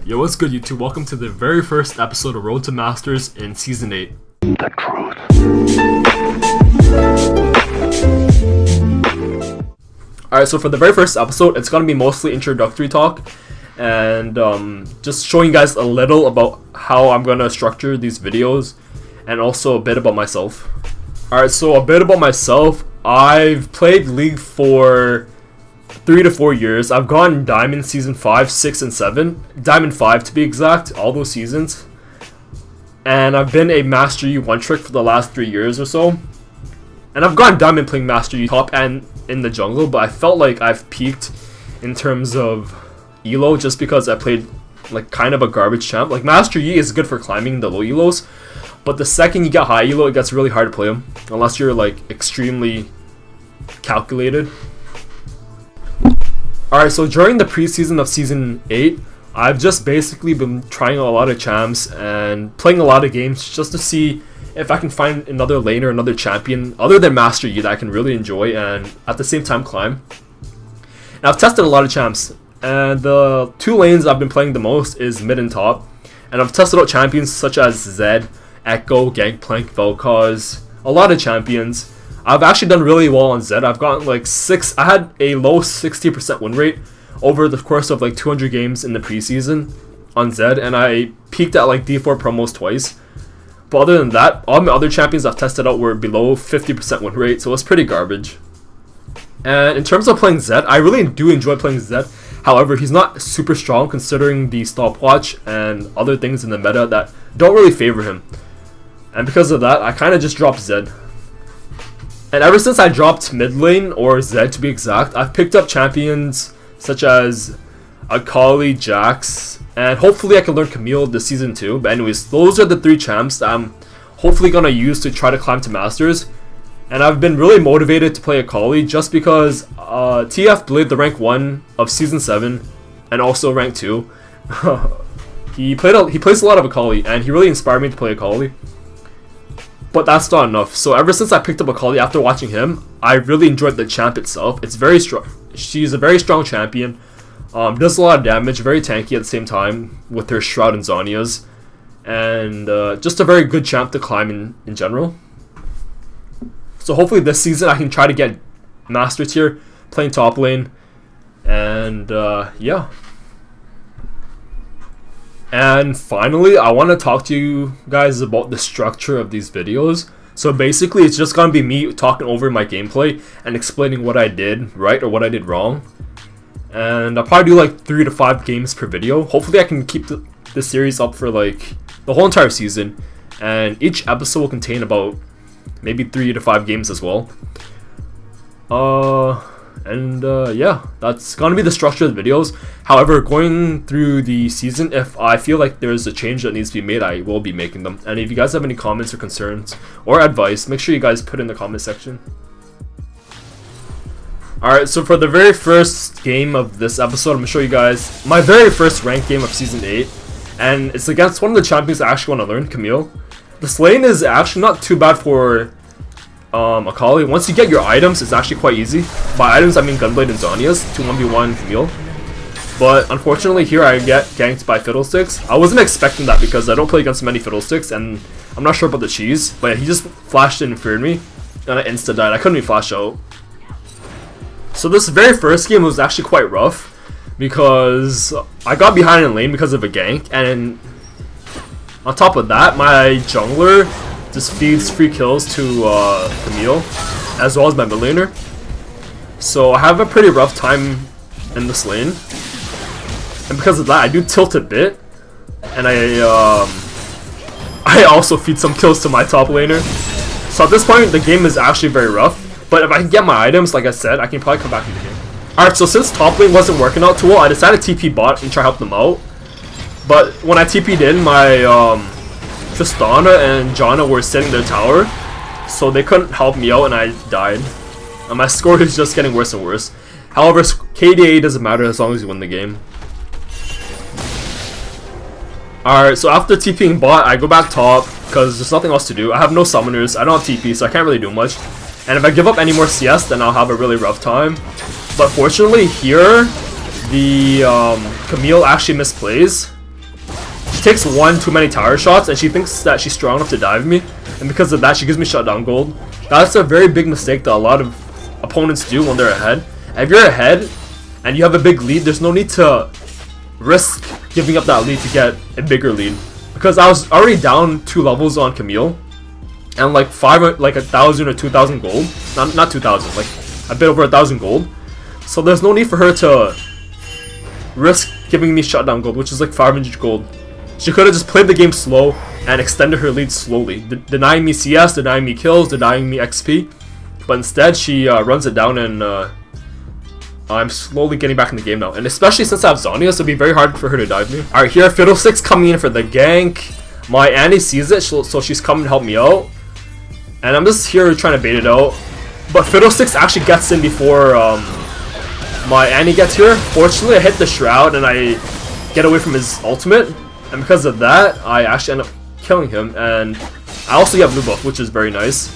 Yo, what's good, YouTube? Welcome to the very first episode of Road to Masters in Season 8. The truth. Alright, so for the very first episode, it's gonna be mostly introductory talk and just showing you guys a little about how I'm gonna structure these videos and also a bit about myself. Alright, so a bit about myself. I've played League for 3 to 4 years. I've gone Diamond Season 5, 6, and 7. Diamond 5 to be exact, all those seasons. And I've been a Master Yi one-trick for the last 3 years or so. And I've gone Diamond playing Master Yi top and in the jungle, but I felt like I've peaked in terms of elo just because I played like kind of a garbage champ. Like Master Yi is good for climbing the low elos, but the second you get high elo, it gets really hard to play him unless you're like extremely calculated. Alright, so during the preseason of Season 8, I've just basically been trying a lot of champs and playing a lot of games just to see if I can find another lane or another champion other than Master Yi that I can really enjoy and at the same time climb. And I've tested a lot of champs, and the 2 lanes I've been playing the most is mid and top. And I've tested out champions such as Zed, Echo, Gangplank, Vel'Koz, a lot of champions. I've actually done really well on Zed. I've gotten like I had a low 60% win rate over the course of like 200 games in the preseason on Zed, and I peaked at like D4 promos twice. But other than that, all my other champions I've tested out were below 50% win rate, so it's pretty garbage. And in terms of playing Zed, I really do enjoy playing Zed. However, he's not super strong considering the stopwatch and other things in the meta that don't really favor him. And because of that, I kind of just dropped Zed. And ever since I dropped mid lane, or Zed to be exact, I've picked up champions such as Akali, Jax, and hopefully I can learn Camille this season too. But anyways, those are the 3 champs that I'm hopefully going to use to try to climb to Masters. And I've been really motivated to play Akali just because TF played the rank 1 of Season 7 and also rank 2. He plays a lot of Akali and he really inspired me to play Akali. But that's not enough. So ever since I picked up Akali after watching him, I really enjoyed the champ itself. It's very strong. She's a very strong champion. Does a lot of damage, very tanky at the same time with her Shroud and Zhonya's. And just a very good champ to climb in general. So hopefully this season I can try to get Master Tier, playing top lane. And yeah. And finally, I want to talk to you guys about the structure of these videos. So basically, it's just going to be me talking over my gameplay and explaining what I did right or what I did wrong. And I'll probably do like 3 to 5 games per video. Hopefully I can keep this series up for like the whole entire season. And each episode will contain about maybe 3 to 5 games as well. Yeah, that's gonna be the structure of the videos. However, going through the season, if I feel like there's a change that needs to be made, I will be making them. And if you guys have any comments or concerns or advice, make sure you guys put in the comment section. Alright, so for the very first game of this episode, I'm gonna show you guys my very first ranked game of Season 8. And it's against one of the champions I actually want to learn, Camille. This lane is actually not too bad for Akali. Once you get your items, it's actually quite easy. By items, I mean Gunblade and Zhonya's to 1v1 Camille. But unfortunately, here I get ganked by Fiddlesticks. I wasn't expecting that because I don't play against many Fiddlesticks, and I'm not sure about the cheese. But he just flashed and feared me, and I insta-died. I couldn't even flash out. So this very first game was actually quite rough because I got behind in lane because of a gank, and on top of that, my jungler just feeds free kills to Camille, as well as my mid laner. So I have a pretty rough time in this lane, and because of that, I do tilt a bit, and I also feed some kills to my top laner. So at this point, the game is actually very rough. But if I can get my items, like I said, I can probably come back in the game. Alright, so since top lane wasn't working out too well, I decided to TP bot and try to help them out. But when I TP'd in, my Tristana and Janna were setting their tower, so they couldn't help me out and I died. And my score is just getting worse and worse. However, KDA doesn't matter as long as you win the game. Alright, so after TPing bot, I go back top because there's nothing else to do. I have no summoners, I don't have TP, so I can't really do much. And if I give up any more CS, then I'll have a really rough time. But fortunately, here, the Camille actually misplays. takes one too many tower shots, and she thinks that she's strong enough to dive me, and because of that, she gives me shutdown gold. That's a very big mistake that a lot of opponents do when they're ahead. If you're ahead and you have a big lead, there's no need to risk giving up that lead to get a bigger lead. Because I was already down 2 levels on Camille, and like 1,000 or 2,000 gold. Not 2,000, like a bit over 1,000 gold. So there's no need for her to risk giving me shutdown gold, which is like 500 gold. She could have just played the game slow and extended her lead slowly, denying me CS, denying me kills, denying me XP. But instead, she runs it down, and I'm slowly getting back in the game now. And especially since I have Zhonya, so it'll be very hard for her to dive me. Alright, here Fiddlesticks coming in for the gank. My Annie sees it, so she's coming to help me out. And I'm just here trying to bait it out. But Fiddlesticks actually gets in before my Annie gets here. Fortunately, I hit the Shroud and I get away from his ultimate. And because of that, I actually end up killing him. And I also get blue buff, which is very nice.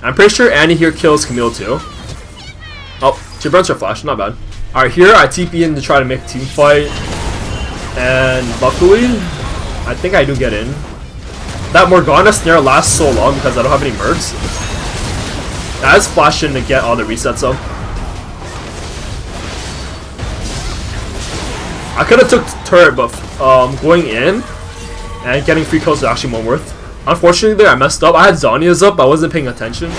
I'm pretty sure Annie here kills Camille too. Oh, she burns her flash, not bad. Alright, here I TP in to try to make a team fight. And luckily, I think I do get in. That Morgana snare lasts so long because I don't have any mercs. I just flash in to get all the resets up. I could have took turret, but going in and getting free kills is actually more worth. Unfortunately, I messed up. I had Zhonya's up, I wasn't paying attention.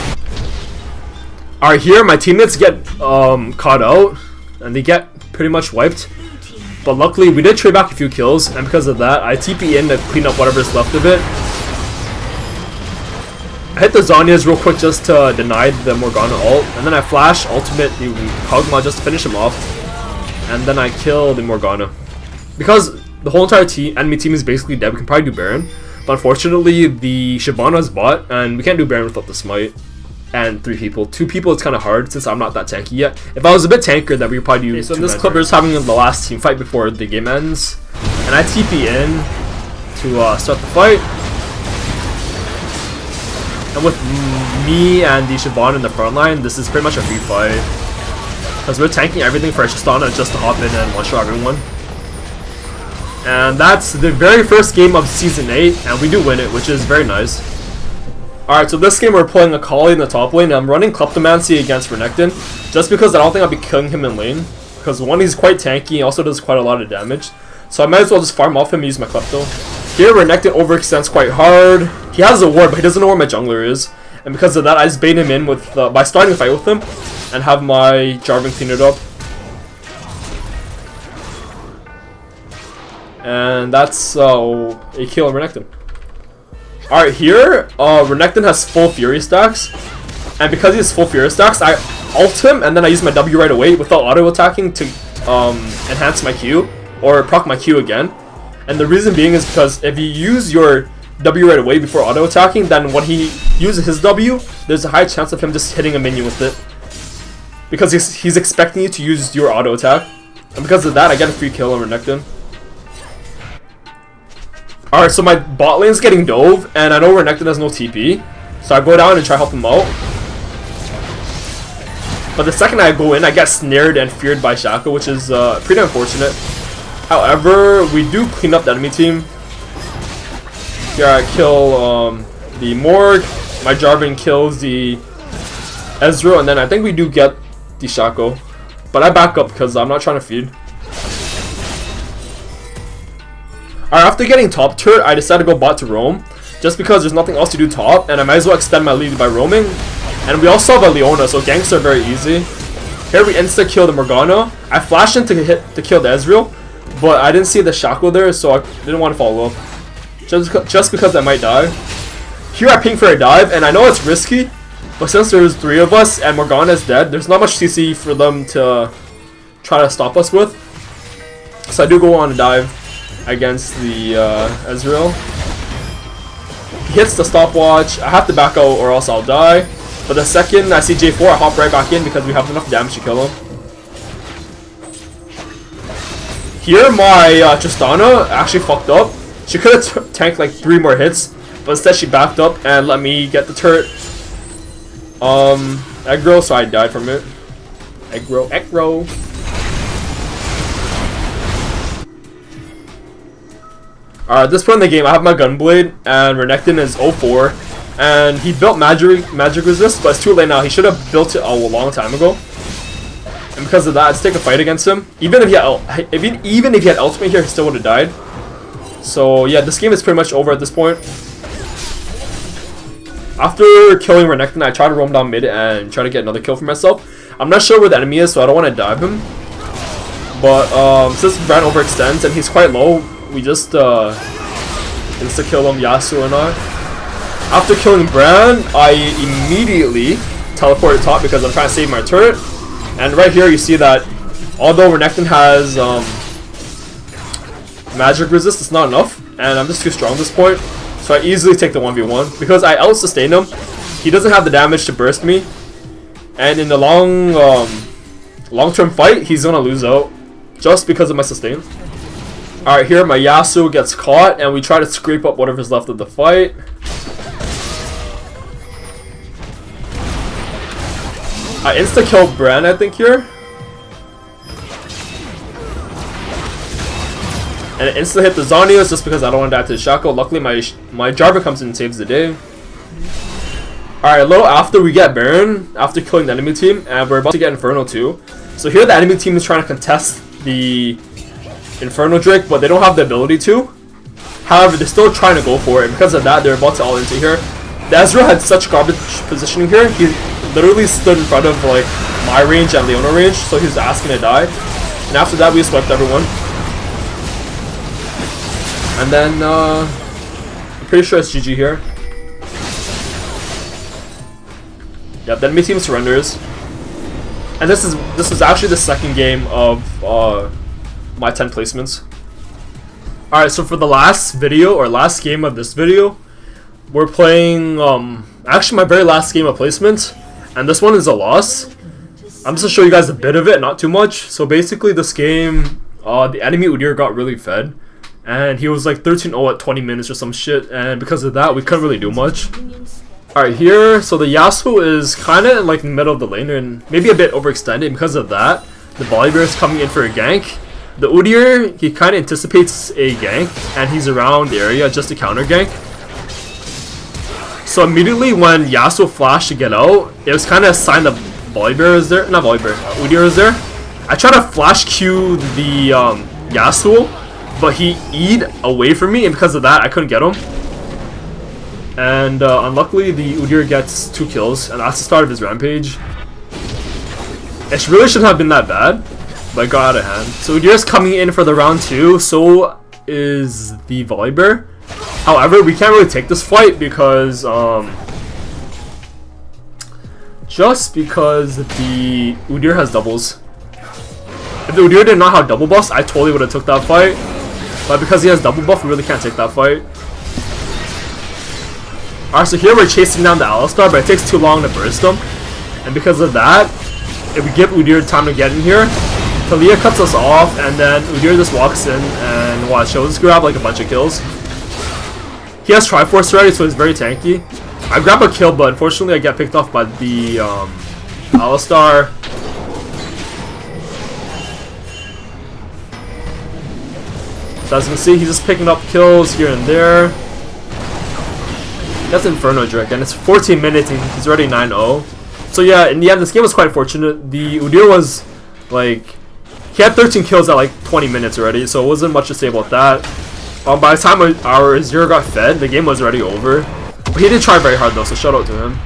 Alright, here my teammates get caught out, and they get pretty much wiped. But luckily, we did trade back a few kills, and because of that, I TP in to clean up whatever's left of it. I hit the Zhonya's real quick just to deny the Morgana ult, and then I flash ultimate the Kog'Maw just to finish him off. And then I kill the Morgana. Because the whole entire enemy team is basically dead, we can probably do Baron. But unfortunately, the Shyvana is bot, and we can't do Baron without the smite. And 3 people. 2 people, it's kind of hard since I'm not that tanky yet. If I was a bit tankier, then we could probably do. Okay, so in this clip, we're just having the last team fight before the game ends. And I TP in to start the fight. And with me and the Shyvana in the front line, this is pretty much a free fight. Because we're tanking everything for Tristana just to hop in and one-shot everyone. And that's the very first game of Season 8, and we do win it, which is very nice. Alright, so this game we're playing Akali in the top lane, and I'm running Kleptomancy against Renekton, just because I don't think I'll be killing him in lane. Because one, he's quite tanky, he also does quite a lot of damage. So I might as well just farm off him and use my Klepto. Here, Renekton overextends quite hard. He has a ward, but he doesn't know where my jungler is. And because of that, I just bait him in with by starting a fight with him, and have my Jarvan clean it up. And that's a kill on Renekton. Alright, here, Renekton has full Fury stacks. And because he has full Fury stacks, I ult him and then I use my W right away without auto-attacking to enhance my Q, or proc my Q again. And the reason being is because if you use your W right away before auto-attacking, then when he uses his W, there's a high chance of him just hitting a minion with it. Because he's expecting you to use your auto-attack. And because of that, I get a free kill on Renekton. Alright, so my bot lane's getting dove, and I know Renekton has no TP. So I go down and try to help him out. But the second I go in, I get snared and feared by Shaco, which is pretty unfortunate. However, we do clean up the enemy team. Here I kill the Morg, my Jarvan kills the Ezreal, and then I think we do get the Shaco. But I back up because I'm not trying to feed. Alright, after getting top turret, I decided to go bot to roam. Just because there's nothing else to do top, and I might as well extend my lead by roaming. And we also have a Leona, so ganks are very easy. Here we insta-kill the Morgana. I flashed in to kill the Ezreal, but I didn't see the Shaco there, so I didn't want to follow up. Just because I might die. Here I ping for a dive, and I know it's risky, but since there's 3 of us and Morgana is dead, there's not much CC for them to try to stop us with. So I do go on a dive against the Ezreal. He hits the stopwatch. I have to back out or else I'll die. But the second I see J4, I hop right back in because we have enough damage to kill him. Here my Tristana actually fucked up. She could have tanked like 3 more hits, but instead she backed up and let me get the turret aggro, so I died from it. Aggro. At this point in the game, I have my Gunblade, and Renekton is 0-4, and he built magic resist, but it's too late now. He should have built it a long time ago, and because of that, let's take a fight against him. Even if he had ultimate here, he still would have died. So yeah, this game is pretty much over at this point. After killing Renekton, I try to roam down mid and try to get another kill for myself. I'm not sure where the enemy is, so I don't want to dive him. But since Bran overextends and he's quite low, we just insta-kill him, Yasuo and I. After killing Bran, I immediately teleported top because I'm trying to save my turret. And right here you see that although Renekton has magic resist, it's not enough. And I'm just too strong at this point. So I easily take the 1v1. Because I out-sustain him, he doesn't have the damage to burst me. And in the long-term fight, he's gonna lose out. Just because of my sustain. Alright, here my Yasuo gets caught, and we try to scrape up whatever's left of the fight. I insta-kill Bran, I think, here. And I insta-hit the Zhonya's just because I don't want to die to the Shaco. Luckily, my Jarvan comes in and saves the day. Alright, a little after we get Baron, after killing the enemy team, and we're about to get Inferno too. So here the enemy team is trying to contest the Inferno Drake, but they don't have the ability to. However, they're still trying to go for it, and because of that, they're about to all into here. The Ezreal had such garbage positioning here. He literally stood in front of like my range and Leona range, so he was asking to die. And after that, we swept everyone. And then I'm pretty sure it's GG here. Yeah, the enemy team surrenders. And this is actually the second game of my 10 placements. Alright, so for the last video, or last game of this video, we're playing, actually my very last game of placement, and this one is a loss. I'm just gonna show you guys a bit of it, not too much. So basically this game, the enemy Udyr got really fed, and he was like 13-0 at 20 minutes or some shit, and because of that, we couldn't really do much. Alright, here, so the Yasuo is kind of like in the middle of the lane, and maybe a bit overextended. Because of that, the Volibear is coming in for a gank. The Udyr, he kind of anticipates a gank, and he's around the area just to counter gank. So immediately when Yasuo flashed to get out, it was kind of a sign that Volibear is there. Not Volibear, Udyr is there. I tried to flash Q the Yasuo, but he E'd away from me, and because of that, I couldn't get him. And unluckily, the Udyr gets 2 kills, and that's the start of his rampage. It really shouldn't have been that bad, but it got out of hand. So Udyr is coming in for the round 2, so is the Volibear. However, we can't really take this fight because, just because the Udyr has doubles. If the Udyr did not have double buffs, I totally would have took that fight. But because he has double buff, we really can't take that fight. Alright, so here we're chasing down the Alistar, but it takes too long to burst him. And because of that, if we give Udyr time to get in here, Taliyah cuts us off, and then Udyr just walks in and watch, he'll just grab like a bunch of kills. He has Triforce already, so he's very tanky. I grab a kill, but unfortunately I get picked off by the Alistar. So as you can see, he's just picking up kills here and there. That's Inferno Drake, and it's 14 minutes and he's already 9-0. So yeah, in the end, this game was quite fortunate. The Udyr was, like, he had 13 kills at like 20 minutes already, so it wasn't much to say about that. By the time our Zero got fed, the game was already over. But he did try very hard though, so shout out to him.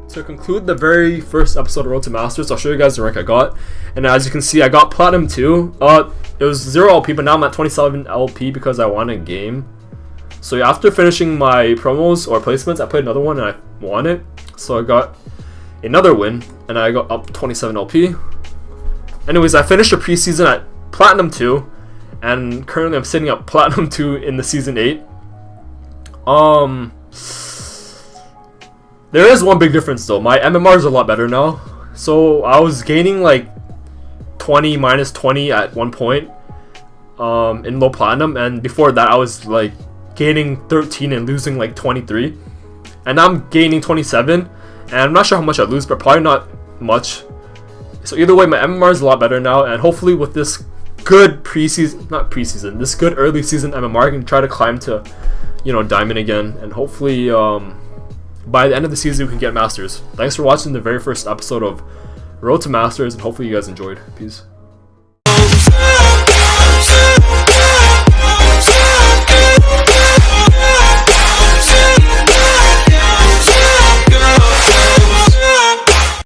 So to conclude the very first episode of Road to Masters, I'll show you guys the rank I got. And as you can see, I got Platinum 2. It was 0 LP, but now I'm at 27 LP because I won a game. So yeah, after finishing my promos or placements, I played another one and I won it. So I got another win and I got up 27 LP. Anyways, I finished the preseason at Platinum 2, and currently I'm sitting at Platinum 2 in the Season 8. There is one big difference though. My MMR is a lot better now. So I was gaining like 20 minus 20 at one point in low Platinum, and before that I was like gaining 13 and losing like 23, and now I'm gaining 27, and I'm not sure how much I lose, but probably not much. So either way, my MMR is a lot better now, and hopefully with this good preseason, not preseason, this good early season MMR, I can try to climb to, Diamond again, and hopefully by the end of the season we can get Masters. Thanks for watching the very first episode of Road to Masters, and hopefully you guys enjoyed. Peace.